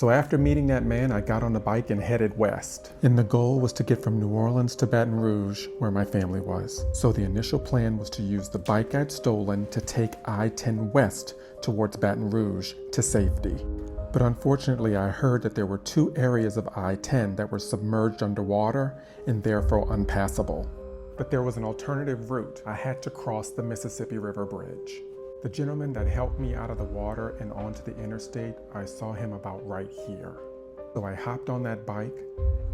So after meeting that man, I got on the bike and headed west. And the goal was to get from New Orleans to Baton Rouge, where my family was. So the initial plan was to use the bike I'd stolen to take I-10 west towards Baton Rouge to safety. But unfortunately, I heard that there were 2 areas of I-10 that were submerged underwater and therefore unpassable. But there was an alternative route. I had to cross the Mississippi River Bridge. The gentleman that helped me out of the water and onto the interstate, I saw him about right here. So I hopped on that bike,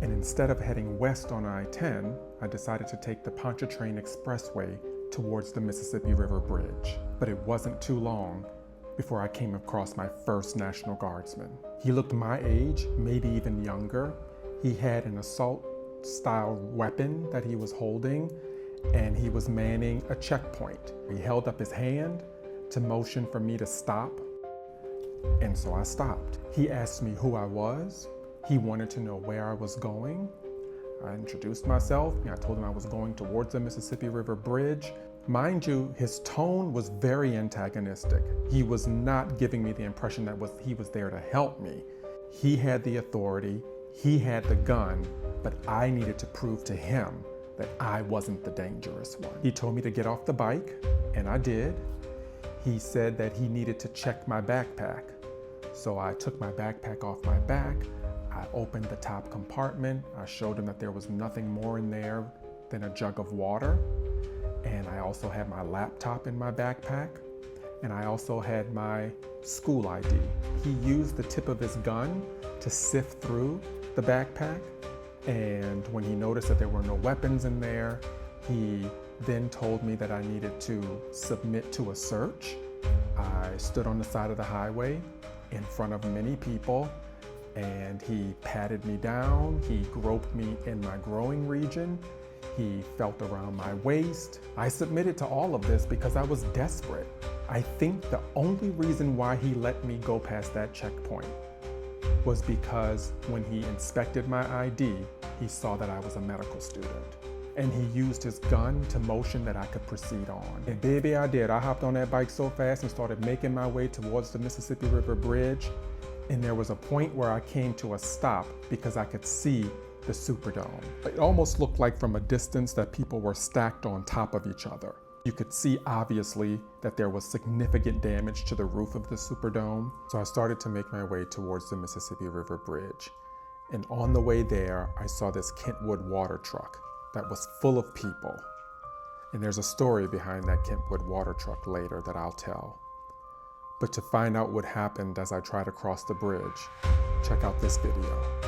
and instead of heading west on I-10, I decided to take the Pontchartrain Expressway towards the Mississippi River Bridge. But it wasn't too long before I came across my first National Guardsman. He looked my age, maybe even younger. He had an assault-style weapon that he was holding, and he was manning a checkpoint. He held up his hand to motion for me to stop, and so I stopped. He asked me who I was. He wanted to know where I was going. I introduced myself. I told him I was going towards the Mississippi River Bridge. Mind you, his tone was very antagonistic. He was not giving me the impression that he was there to help me. He had the authority, he had the gun, but I needed to prove to him that I wasn't the dangerous one. He told me to get off the bike, and I did. He said that he needed to check my backpack. So I took my backpack off my back. I opened the top compartment. I showed him that there was nothing more in there than a jug of water. And I also had my laptop in my backpack. And I also had my school ID. He used the tip of his gun to sift through the backpack. And when he noticed that there were no weapons in there, he then told me that I needed to submit to a search. I stood on the side of the highway in front of many people, and he patted me down. He groped me in my growing region. He felt around my waist. I submitted to all of this because I was desperate. I think the only reason why he let me go past that checkpoint was because when he inspected my ID, he saw that I was a medical student. And he used his gun to motion that I could proceed on. And baby, I did. I hopped on that bike so fast and started making my way towards the Mississippi River Bridge. And there was a point where I came to a stop because I could see the Superdome. It almost looked like from a distance that people were stacked on top of each other. You could see obviously that there was significant damage to the roof of the Superdome. So I started to make my way towards the Mississippi River Bridge. And on the way there, I saw this Kentwood water truck that was full of people. And there's a story behind that Kentwood water truck later that I'll tell. But to find out what happened as I tried to cross the bridge, check out this video.